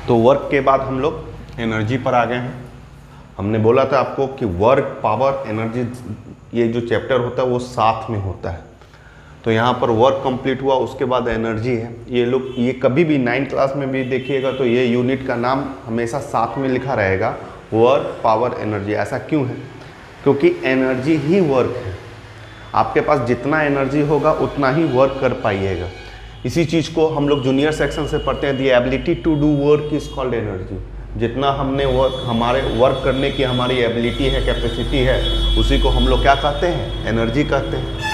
तो वर्क के बाद हम लोग एनर्जी पर आ गए हैं। हमने बोला था आपको कि वर्क, पावर, एनर्जी, ये जो चैप्टर होता है वो साथ में होता है। तो यहाँ पर वर्क कंप्लीट हुआ, उसके बाद एनर्जी है। ये कभी भी 9th क्लास में भी देखिएगा तो ये यूनिट का नाम हमेशा साथ में लिखा रहेगा, वर्क, पावर, एनर्जी। ऐसा क्यों है? क्योंकि एनर्जी ही वर्क है। आपके पास जितना एनर्जी होगा उतना ही वर्क कर पाइएगा। इसी चीज़ को हम लोग जूनियर सेक्शन से पढ़ते हैं, the ability to do work is called energy. जितना हमने हमारे वर्क करने की हमारी एबिलिटी है, कैपेसिटी है, उसी को हम लोग क्या कहते हैं? एनर्जी कहते हैं।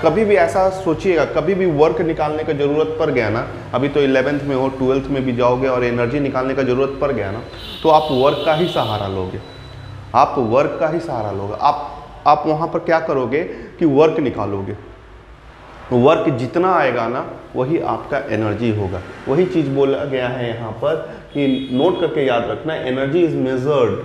कभी भी ऐसा सोचिएगा, कभी भी वर्क निकालने का ज़रूरत पड़ गया ना, अभी तो 11th में हो, 12th में भी जाओगे और एनर्जी निकालने का ज़रूरत पड़ गया ना, तो आप वर्क का ही सहारा लोगे। आप वर्क का ही सहारा लोगे। आप वहाँ पर क्या करोगे कि वर्क निकालोगे। वर्क जितना आएगा ना वही आपका एनर्जी होगा। वही चीज़ बोला गया है यहाँ पर कि नोट करके याद रखना, एनर्जी इज मेजर्ड।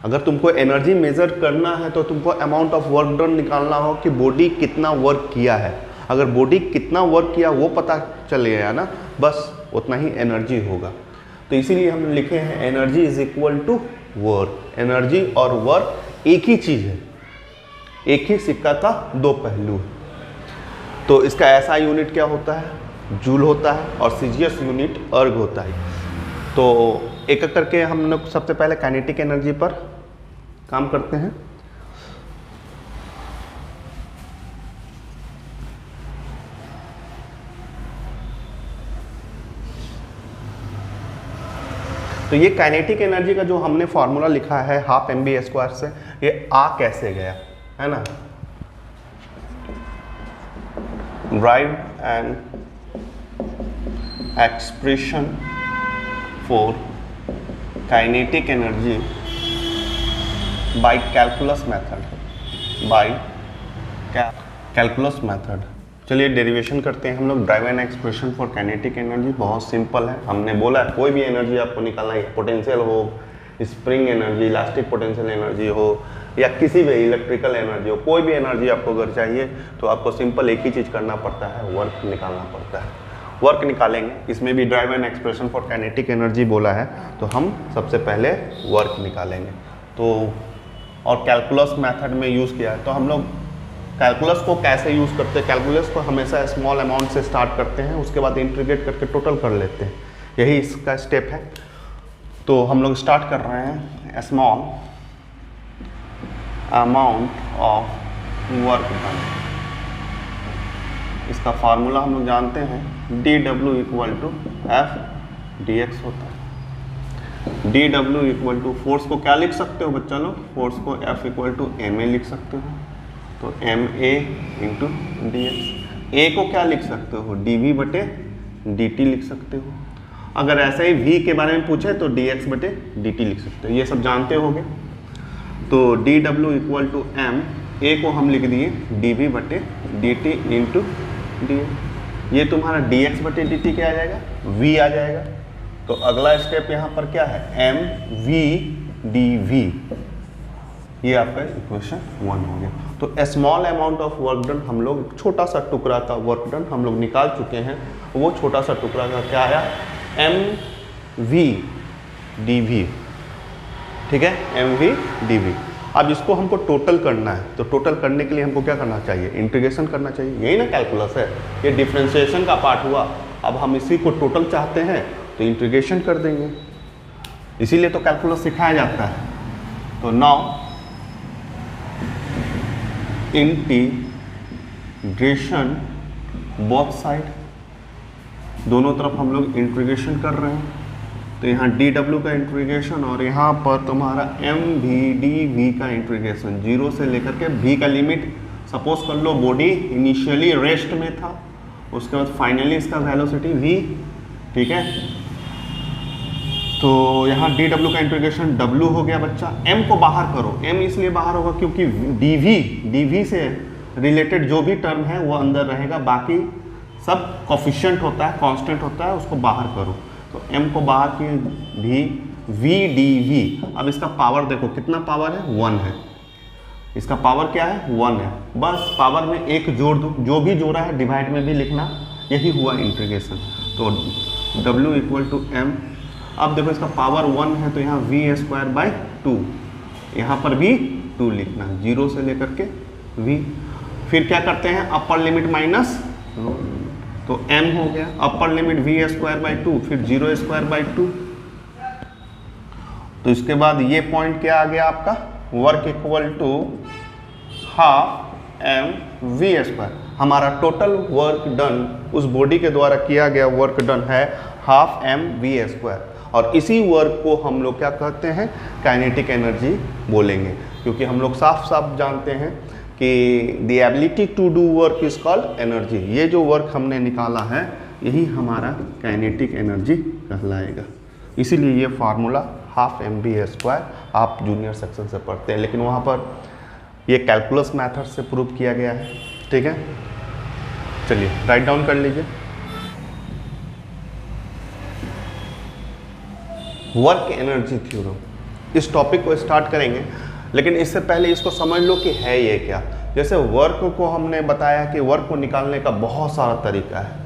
अगर तुमको एनर्जी मेजर करना है तो तुमको अमाउंट ऑफ वर्क डन निकालना हो कि बॉडी कितना वर्क किया है। अगर बॉडी कितना वर्क किया वो पता चल गया ना, बस उतना ही एनर्जी होगा। तो इसीलिए हम लिखे हैं energy is equal to work. Energy और वर्क एक ही चीज़ है, एक ही सिक्का का दो पहलू है। तो इसका ऐसा यूनिट क्या होता है? जूल होता है, और सीजीएस यूनिट अर्ग होता है। तो एक एक करके हम लोग सबसे पहले काइनेटिक एनर्जी पर काम करते हैं। तो ये काइनेटिक एनर्जी का जो हमने फॉर्मूला लिखा है 12 mv² से, ये आ कैसे गया है ना? Write an expression for kinetic energy by calculus method. Calculus method. चलिए डेरिवेशन करते हैं हम लोग। Drive an expression for kinetic energy बहुत सिंपल है। हमने बोला है कोई भी एनर्जी आपको निकालना है, पोटेंशियल हो, spring energy, elastic potential energy हो, या किसी भी इलेक्ट्रिकल एनर्जी हो, कोई भी एनर्जी आपको अगर चाहिए तो आपको सिंपल एक ही चीज़ करना पड़ता है, वर्क निकालना पड़ता है। वर्क निकालेंगे। इसमें भी drive an expression for kinetic energy बोला है, तो हम सबसे पहले वर्क निकालेंगे। तो और कैलकुलस मेथड में यूज़ किया है। तो हम लोग कैलकुलस को कैसे यूज़ करते हैं? कैलकुलस को हमेशा स्मॉल अमाउंट से स्टार्ट करते हैं, उसके बाद इंटीग्रेट करके टोटल कर लेते हैं। यही इसका स्टेप है। तो हम लोग स्टार्ट कर रहे हैं small amount of work done. इसका फार्मूला हम लोग जानते हैं, dW equal to F dx होता है। dW इक्वल टू फोर्स को क्या लिख सकते हो बच्चा लोग? फोर्स को F इक्वल टू ma लिख सकते हो, तो ma इंटू dx। a को क्या लिख सकते हो? dv बटे dt लिख सकते हो। अगर ऐसे ही v के बारे में पूछे तो dx बटे dt लिख सकते हो। ये सब जानते होगे। तो dW equal to m, a को हम लिख दिए dv बटे dt इंटू dx। ये तुम्हारा dx बटे dt क्या आ जाएगा? v आ जाएगा। तो अगला स्टेप यहाँ पर क्या है? mv dv। ये आपका इक्वेशन 1 हो गया। तो small amount of work done, हम लोग छोटा सा टुकड़ा का वर्क डन हम लोग निकाल चुके हैं। वो छोटा सा टुकड़ा का क्या आया? mv dv। ठीक है, mv dv। अब इसको हमको टोटल करना है, तो टोटल करने के लिए हमको क्या करना चाहिए? इंटीग्रेशन करना चाहिए। यही ना कैलकुलस है, ये डिफरेंशिएशन का पार्ट हुआ। अब हम इसी को टोटल चाहते हैं तो इंटीग्रेशन कर देंगे, इसीलिए तो कैलकुलस सिखाया जाता है। तो नाउ इंटीग्रेशन बोथ साइड, दोनों तरफ हम लोग इंटीग्रेशन कर रहे हैं। तो यहाँ dW का इंटीग्रेशन और यहाँ पर तुम्हारा mv dv का इंटीग्रेशन, 0 से लेकर के v का लिमिट। सपोज कर लो बॉडी इनिशियली रेस्ट में था, उसके बाद फाइनली इसका वेलोसिटी v। ठीक है, तो यहाँ dW का इंटीग्रेशन w हो गया बच्चा। m को बाहर करो, m इसलिए बाहर होगा क्योंकि dv से रिलेटेड जो भी टर्म है वो अंदर रहेगा, बाकी सब कोफिशिएंट होता है, कांस्टेंट होता है, उसको बाहर करो। तो m को बाहर किए v dv। अब इसका पावर देखो कितना पावर है? 1 है। इसका पावर क्या है? 1 है। बस पावर में एक जोड़ दो, जो भी जोड़ा है डिवाइड में भी लिखना, यही हुआ इंटीग्रेशन। तो w इक्वल टू m अब देखो इसका पावर 1 है तो यहाँ v²/2, यहाँ पर भी 2 लिखना है, 0 से लेकर के v। फिर क्या करते हैं, अपर लिमिट माइनस, तो m हो गया, अपर लिमिट v²/2, फिर 0²/2। तो इसके बाद ये पॉइंट क्या आ गया आपका, work equal to half mv²। हमारा टोटल वर्क डन, उस बॉडी के द्वारा किया गया वर्क डन है हाफ mv², और इसी वर्क को हम लोग क्या कहते हैं, काइनेटिक एनर्जी बोलेंगे, क्योंकि हम लोग साफ साफ जानते हैं कि the ability to do work is called energy. ये जो वर्क हमने निकाला है यही हमारा काइनेटिक एनर्जी कहलाएगा। इसीलिए ये फार्मूला हाफ mv² आप जूनियर सेक्शन से पढ़ते हैं, लेकिन वहाँ पर ये कैलकुलस मेथड से प्रूव किया गया है। ठीक है, चलिए राइट डाउन कर लीजिए। वर्क एनर्जी थ्योरम, इस टॉपिक को स्टार्ट करेंगे, लेकिन इससे पहले इसको समझ लो कि है ये क्या। जैसे वर्क को हमने बताया कि वर्क को निकालने का बहुत सारा तरीका है,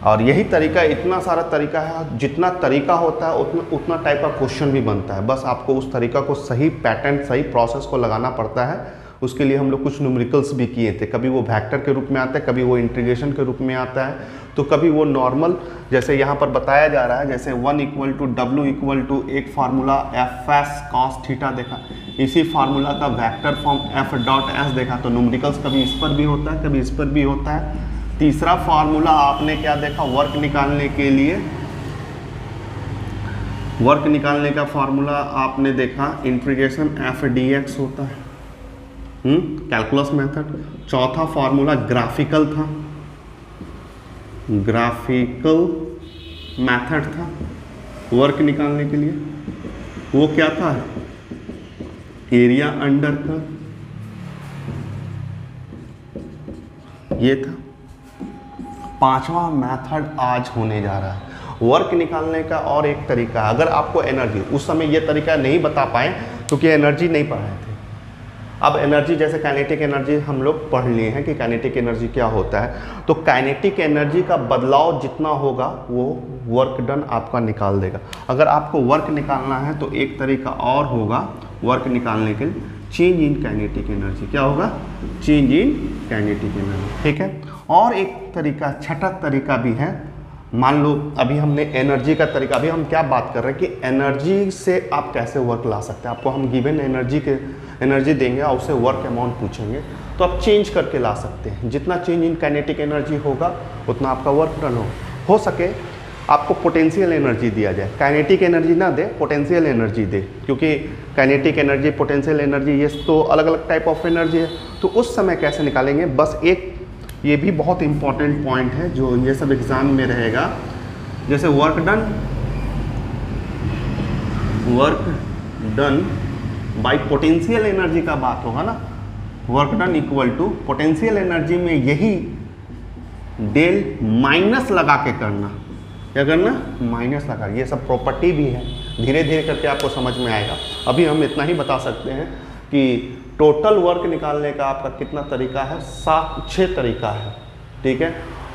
और यही तरीका, इतना सारा तरीका है, जितना तरीका होता है उतना टाइप का क्वेश्चन भी बनता है। बस आपको उस तरीका को सही पैटर्न, सही प्रोसेस को लगाना पड़ता है। उसके लिए हम लोग कुछ न्यूमेरिकल्स भी किए थे, कभी वो वेक्टर के रूप में आता है, कभी वो इंटीग्रेशन के रूप में आता है, तो कभी वो नॉर्मल, जैसे यहाँ पर बताया जा रहा है, जैसे 1 = W = एक फार्मूला Fs cos थीटा देखा, इसी फार्मूला का वेक्टर फॉर्म F.S देखा। तो न्यूमेरिकल्स कभी इस पर भी होता है, कभी इस पर भी होता है। तीसरा फार्मूला आपने क्या देखा, वर्क निकालने के लिए, वर्क निकालने का फार्मूला आपने देखा इंटीग्रेशन F/dx होता है, कैलकुलस मेथड। चौथा फार्मूला ग्राफिकल था, ग्राफिकल मेथड था वर्क निकालने के लिए। वो क्या था, एरिया अंडर का, ये था। पांचवा मेथड आज होने जा रहा है वर्क निकालने का। और एक तरीका, अगर आपको एनर्जी, उस समय ये तरीका नहीं बता पाए क्योंकि एनर्जी नहीं पढ़ाए थे। अब एनर्जी, जैसे काइनेटिक एनर्जी हम लोग पढ़ लिए हैं कि काइनेटिक एनर्जी क्या होता है, तो काइनेटिक एनर्जी का बदलाव जितना होगा वो वर्क डन आपका निकाल देगा। अगर आपको वर्क निकालना है तो एक तरीका और होगा वर्क निकालने के लिए, चेंज इन काइनेटिक एनर्जी। क्या होगा, चेंज इन काइनेटिक एनर्जी। ठीक है, और एक तरीका, छठा तरीका भी है। मान लो अभी हमने एनर्जी का तरीका, अभी हम क्या बात कर रहे हैं कि एनर्जी से आप कैसे वर्क ला सकते हैं। आपको हम गिवन एनर्जी देंगे और उससे वर्क अमाउंट पूछेंगे, तो आप चेंज करके ला सकते हैं। जितना चेंज इन काइनेटिक एनर्जी होगा उतना आपका वर्क डन हो सके आपको पोटेंशियल एनर्जी दिया जाए, काइनेटिक एनर्जी ना दे, पोटेंशियल एनर्जी दे, क्योंकि काइनेटिक एनर्जी, पोटेंशियल एनर्जी, ये तो अलग अलग टाइप ऑफ एनर्जी है। तो उस समय कैसे निकालेंगे, बस एक ये भी बहुत इंपॉर्टेंट पॉइंट है जो ये सब एग्जाम में रहेगा। जैसे work done by potential energy का बात होगा ना, work done equal to potential energy में यही डेल माइनस लगा के करना। क्या करना, माइनस लगा। ये सब प्रॉपर्टी भी है, धीरे धीरे करके आपको समझ में आएगा। अभी हम इतना ही बता सकते हैं कि टोटल वर्क निकालने का आपका कितना तरीका है, 6 तरीका है। ठीक है,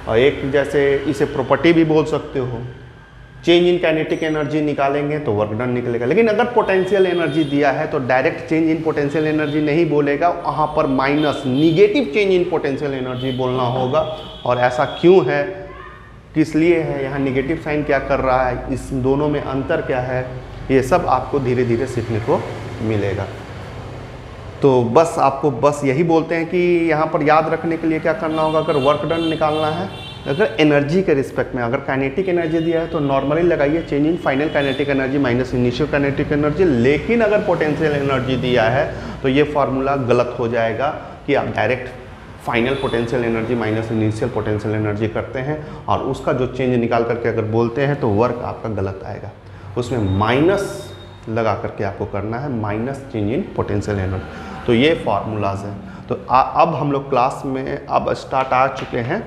और एक जैसे इसे प्रॉपर्टी भी बोल सकते हो, चेंज इन काइनेटिक एनर्जी निकालेंगे तो वर्क डन निकलेगा। लेकिन अगर पोटेंशियल एनर्जी दिया है तो direct change in potential energy नहीं बोलेगा, वहाँ पर minus negative change in potential energy बोलना होगा। और ऐसा क्यों है, किस लिए है, यहाँ निगेटिव साइन क्या कर रहा है, इस दोनों में अंतर क्या है, ये सब आपको धीरे धीरे सीखने को मिलेगा। तो बस आपको बस यही बोलते हैं कि यहाँ पर याद रखने के लिए क्या करना होगा, अगर वर्क डन निकालना है, अगर एनर्जी के रिस्पेक्ट में, अगर काइनेटिक एनर्जी दिया है तो नॉर्मली लगाइए change in final kinetic energy minus initial kinetic energy. लेकिन अगर पोटेंशियल एनर्जी दिया है तो ये फार्मूला गलत हो जाएगा कि आप direct final potential energy minus initial potential energy करते हैं और उसका जो चेंज निकाल करके अगर बोलते हैं तो वर्क आपका गलत आएगा। उसमें माइनस लगा करके आपको करना है, minus change in potential energy. तो ये फार्मूलाज हैं। तो अब हम लोग क्लास में अब स्टार्ट आ चुके हैं,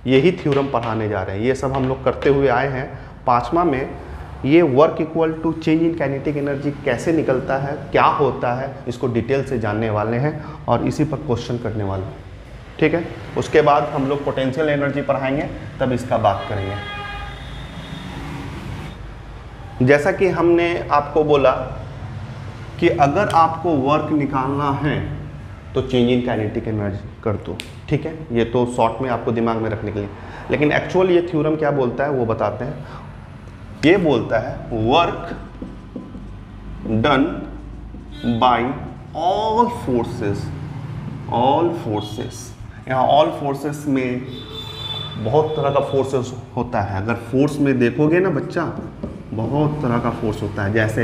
यही थ्योरम पढ़ाने जा रहे हैं। ये सब हम लोग करते हुए आए हैं। 5वां में ये work equal to change in kinetic energy कैसे निकलता है, क्या होता है, इसको डिटेल से जानने वाले हैं और इसी पर क्वेश्चन करने वाले हैं। ठीक है, उसके बाद हम लोग पोटेंशियल एनर्जी पढ़ाएंगे, तब इसका बात करेंगे। जैसा कि हमने आपको बोला कि अगर आपको वर्क निकालना है तो चेंज इन काइनेटिक एनर्जी कर दो, ठीक है। ये तो शॉर्ट में आपको दिमाग में रखने के लिए, लेकिन एक्चुअल ये थ्योरम क्या बोलता है वो बताते हैं। ये बोलता है work done by all forces. यहाँ ऑल फोर्सेस में बहुत तरह का फोर्सेस होता है। अगर फोर्स में देखोगे ना बच्चा, बहुत तरह का फोर्स होता है। जैसे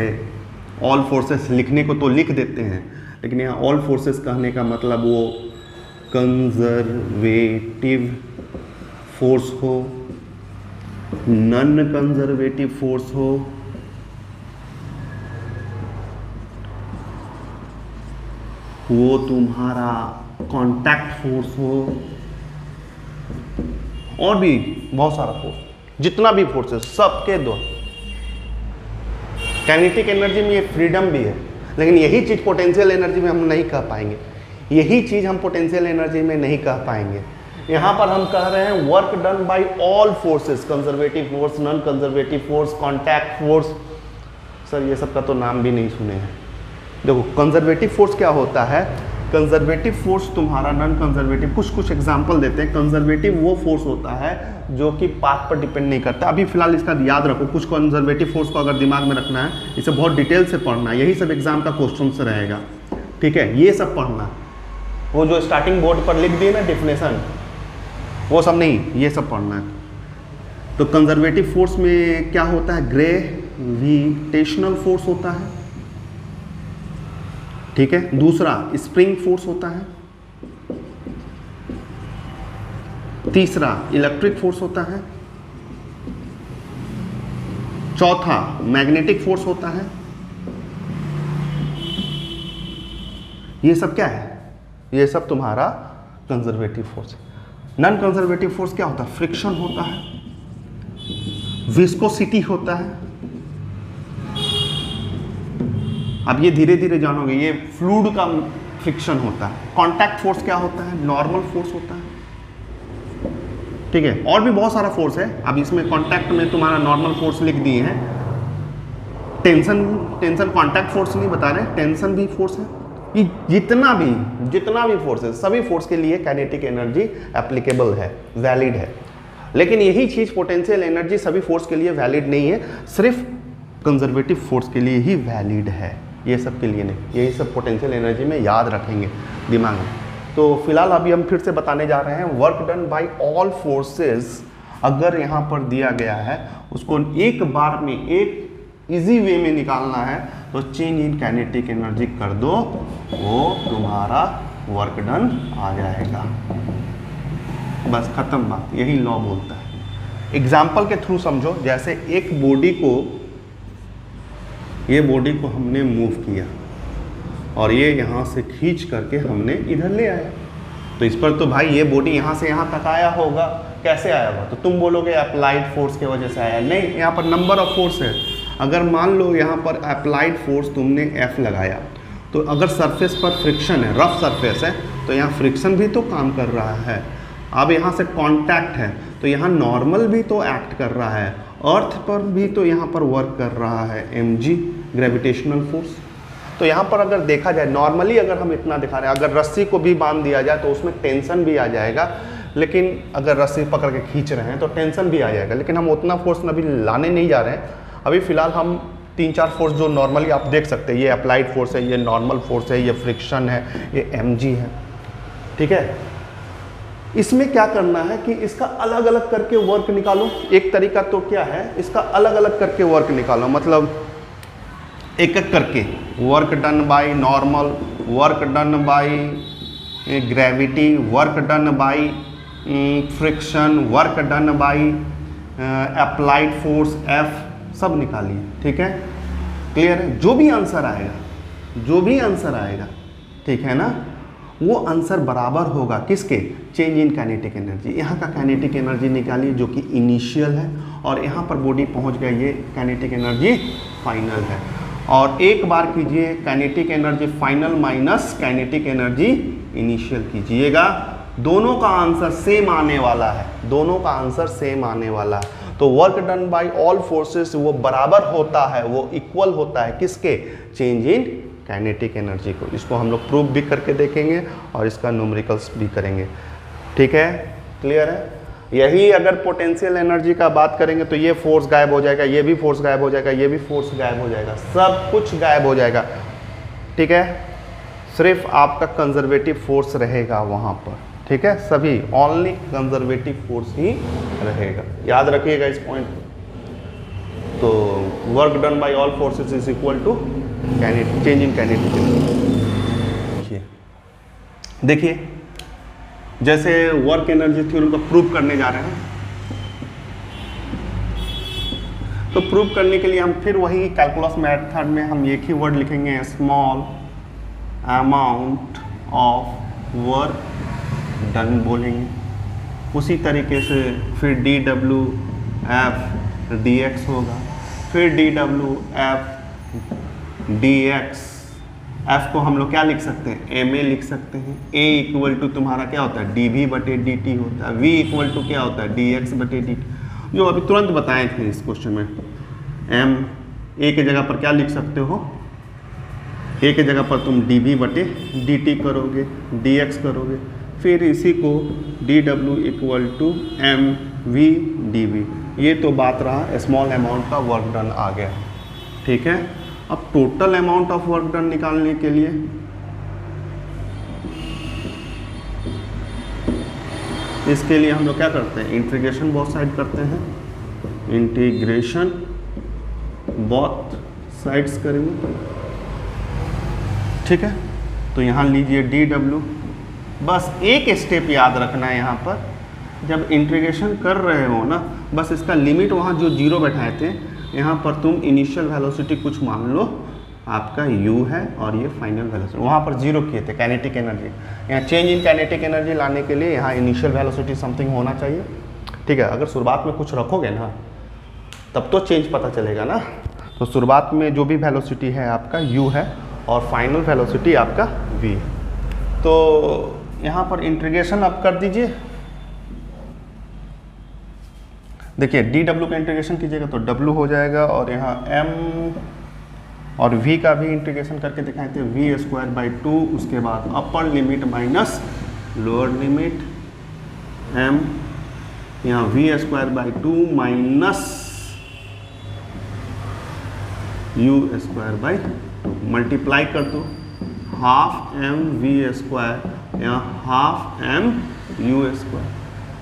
ऑल फोर्सेस लिखने को तो लिख देते हैं, लेकिन यहाँ ऑल फोर्सेस कहने का मतलब वो कंजर्वेटिव फोर्स हो, नॉन कंजर्वेटिव फोर्स हो, वो तुम्हारा कॉन्टैक्ट फोर्स हो, और भी बहुत सारा फोर्स, जितना भी फोर्स है सबके दो। काइनेटिक एनर्जी में ये फ्रीडम भी है, लेकिन यही चीज पोटेंशियल एनर्जी में हम नहीं कह पाएंगे। यही चीज हम पोटेंशियल एनर्जी में नहीं कह पाएंगे। यहां पर हम कह रहे हैं work done by all forces, conservative force, non conservative force, contact force. Sir ये सब का तो नाम भी नहीं सुने हैं। देखो कंजर्वेटिव फोर्स क्या होता है। कंजर्वेटिव फोर्स तुम्हारा, नॉन कंजर्वेटिव, कुछ एग्जांपल देते हैं। कंजर्वेटिव वो फोर्स होता है जो कि पाथ पर डिपेंड नहीं करता। अभी फिलहाल इसका याद रखो, कुछ कंजर्वेटिव फोर्स को अगर दिमाग में रखना है, इसे बहुत डिटेल से पढ़ना है। यही सब एग्जाम का क्वेश्चन से रहेगा, ठीक है। ये सब पढ़ना, वो जो स्टार्टिंग बोर्ड पर लिख दिए ना डिफिनेशन, वो सब नहीं, ये सब पढ़ना है। तो कंजर्वेटिव फोर्स में क्या होता है, ग्रेविटेशनल फोर्स होता है, ठीक है। दूसरा स्प्रिंग फोर्स होता है। तीसरा इलेक्ट्रिक फोर्स होता है। चौथा मैग्नेटिक फोर्स होता है। ये सब क्या है, ये सब तुम्हारा कंजर्वेटिव फोर्स है। नॉन कंजर्वेटिव फोर्स क्या होता है, फ्रिक्शन होता है, विस्कोसिटी होता है। अब ये धीरे धीरे जानोगे, ये फ्लूइड का फ्रिक्शन होता है। कॉन्टैक्ट फोर्स क्या होता है, नॉर्मल फोर्स होता है, ठीक है। और भी बहुत सारा फोर्स है। अब इसमें कॉन्टैक्ट में तुम्हारा नॉर्मल फोर्स लिख दिए हैं। टेंशन कॉन्टैक्ट फोर्स नहीं बता रहे, टेंशन भी फोर्स है। ये जितना भी फोर्स है, सभी फोर्स के लिए काइनेटिक एनर्जी एप्लीकेबल है, वैलिड है। लेकिन यही चीज पोटेंशियल एनर्जी सभी फोर्स के लिए वैलिड नहीं है, सिर्फ कंजर्वेटिव फोर्स के लिए ही वैलिड है, ये सब के लिए नहीं। यही सब पोटेंशियल एनर्जी में याद रखेंगे दिमाग में। तो फिलहाल अभी हम फिर से बताने जा रहे हैं work done by all forces. अगर यहाँ पर दिया गया है, उसको एक बार में एक इजी वे में निकालना है, तो चेंज इन काइनेटिक एनर्जी कर दो, वो तुम्हारा वर्क डन आ जाएगा। बस खत्म बात, यही लॉ बोलता है। एग्जाम्पल के थ्रू समझो। जैसे एक बॉडी को, ये बॉडी को हमने मूव किया और ये यहाँ से खींच करके हमने इधर ले आया, तो इस पर तो भाई ये बॉडी यहाँ से यहाँ तक आया होगा। कैसे आया होगा, तो तुम बोलोगे अप्लाइड फोर्स की वजह से आया। नहीं, यहाँ पर नंबर ऑफ फोर्स है। अगर मान लो यहाँ पर अप्लाइड फोर्स तुमने F लगाया, तो अगर सरफेस पर फ्रिक्शन है, रफ सरफेस है, तो यहाँ फ्रिक्शन भी तो काम कर रहा है। अब यहाँ से कांटेक्ट है, तो यहाँ नॉर्मल भी तो एक्ट कर रहा है, अर्थ पर भी तो यहाँ पर वर्क कर रहा है, mg ग्रेविटेशनल फोर्स। तो यहाँ पर अगर देखा जाए, नॉर्मली अगर हम इतना दिखा रहे हैं, अगर रस्सी को भी बांध दिया जाए तो उसमें टेंशन भी आ जाएगा, लेकिन अगर रस्सी पकड़ के खींच रहे हैं तो टेंशन भी आ जाएगा। लेकिन हम उतना फोर्स अभी लाने नहीं जा रहे हैं। अभी फिलहाल हम 3-4 फोर्स जो नॉर्मली आप देख सकते हैं, ये अप्लाइड फोर्स है, ये नॉर्मल फोर्स है, ये फ्रिक्शन है, ये mg है, ठीक है। इसमें क्या करना है कि इसका अलग अलग करके वर्क निकालो। एक तरीका तो क्या है, इसका अलग अलग करके वर्क निकालो, मतलब एक एक करके work done by normal, work done by gravity, work done by friction, work done by applied force F, सब निकालिए, ठीक है। क्लियर है। जो भी आंसर आएगा, ठीक है ना, वो आंसर बराबर होगा किसके, चेंज इन काइनेटिक एनर्जी। यहाँ का काइनेटिक एनर्जी निकालिए जो कि इनिशियल है, और यहाँ पर बॉडी पहुँच गया, ये काइनेटिक एनर्जी फाइनल है। और एक बार कीजिए kinetic energy final minus kinetic energy initial कीजिएगा। दोनों का आंसर सेम आने वाला है, दोनों का आंसर सेम आने वाला है। तो work done by all forces वो बराबर होता है, वो इक्वल होता है किसके, चेंज इन काइनेटिक एनर्जी को। इसको हम लोग प्रूव भी करके देखेंगे और इसका न्यूमेरिकल्स भी करेंगे। ठीक है, क्लियर है। यही अगर पोटेंशियल एनर्जी का बात करेंगे तो ये फोर्स गायब हो जाएगा, ये भी फोर्स गायब हो जाएगा, ये भी फोर्स गायब हो जाएगा, सब कुछ गायब हो जाएगा। ठीक है, सिर्फ आपका कंजर्वेटिव फोर्स रहेगा वहाँ पर। ठीक है, सभी ओनली कंजर्वेटिव फोर्स ही रहेगा, याद रखिएगा इस पॉइंट। तो work done by all forces is equal to change in kinetic energy. देखिए जैसे वर्क एनर्जी थ्योरम को प्रूव करने जा रहे हैं, तो प्रूव करने के लिए हम फिर वही कैलकुलस मेथड में हम एक ही वर्ड लिखेंगे, small amount of work done बोलेंगे। उसी तरीके से फिर D W F D x होगा, फिर D W F D x. F को हम लोग क्या लिख सकते हैं, एम ए लिख सकते हैं। ए इक्वल टू तुम्हारा क्या होता है, डी वी बटे डी टी होता है। वी इक्वल टू क्या होता है, डी एक्स बटे डी टी, जो अभी तुरंत बताए थे इस क्वेश्चन में। एम ए के जगह पर क्या लिख सकते हो, ए के जगह पर तुम डी वी बटे डी टी करोगे, डी एक्स करोगे, फिर इसी को D W equal to M V D V. ये तो बात रहा स्मॉल अमाउंट का वर्क डन आ गया। ठीक है, अब total amount of work done निकालने के लिए इसके लिए हम लोग क्या करते हैं, इंटीग्रेशन बोथ साइड करते हैं, इंटीग्रेशन बोथ साइड्स करेंगे। ठीक है, तो यहाँ लीजिए डी डब्ल्यू, बस एक स्टेप याद रखना है यहाँ पर, जब इंटीग्रेशन कर रहे हो ना, बस इसका लिमिट वहाँ जो जीरो बैठाए थे, यहाँ पर तुम इनिशियल वेलोसिटी कुछ मान लो आपका u है और ये फाइनल वेलोसिटी, वहाँ पर जीरो किए थे काइनेटिक एनर्जी। यहाँ चेंज इन काइनेटिक एनर्जी लाने के लिए यहाँ इनिशियल वेलोसिटी समथिंग होना चाहिए। ठीक है, अगर शुरुआत में कुछ रखोगे ना तब तो चेंज पता चलेगा ना। तो शुरुआत में जो भी वेलोसिटी है आपका u है और फाइनल वेलोसिटी आपका v। तो यहाँ पर इंटीग्रेशन आप कर दीजिए। देखिए डी डब्ल्यू का इंटीग्रेशन कीजिएगा तो डब्ल्यू हो जाएगा, और यहाँ एम और वी का भी इंटीग्रेशन करके दिखाए थे, वी स्क्वायर बाई 2, उसके बाद upper limit minus lower limit M, यहाँ V square by 2 minus U square by 2, multiply कर दो, हाफ एम वी स्क्वायर, यहाँ हाफ एम यू स्क्वायर।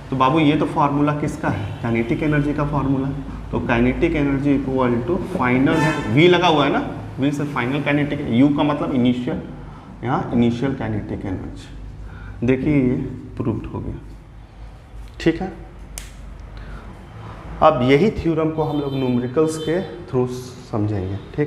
तो बाबू ये तो फार्मूला किसका है, काइनेटिक एनर्जी का फार्मूला। तो kinetic energy equal to final है, वी लगा हुआ है ना, वी से फाइनल काइनेटिक, यू का मतलब इनिशियल, यहाँ इनिशियल काइनेटिक एनर्जी। देखिए ये प्रूव्ड हो गया। ठीक है, अब यही थ्योरम को हम लोग न्यूमेरिकल्स के थ्रू समझेंगे। ठीक।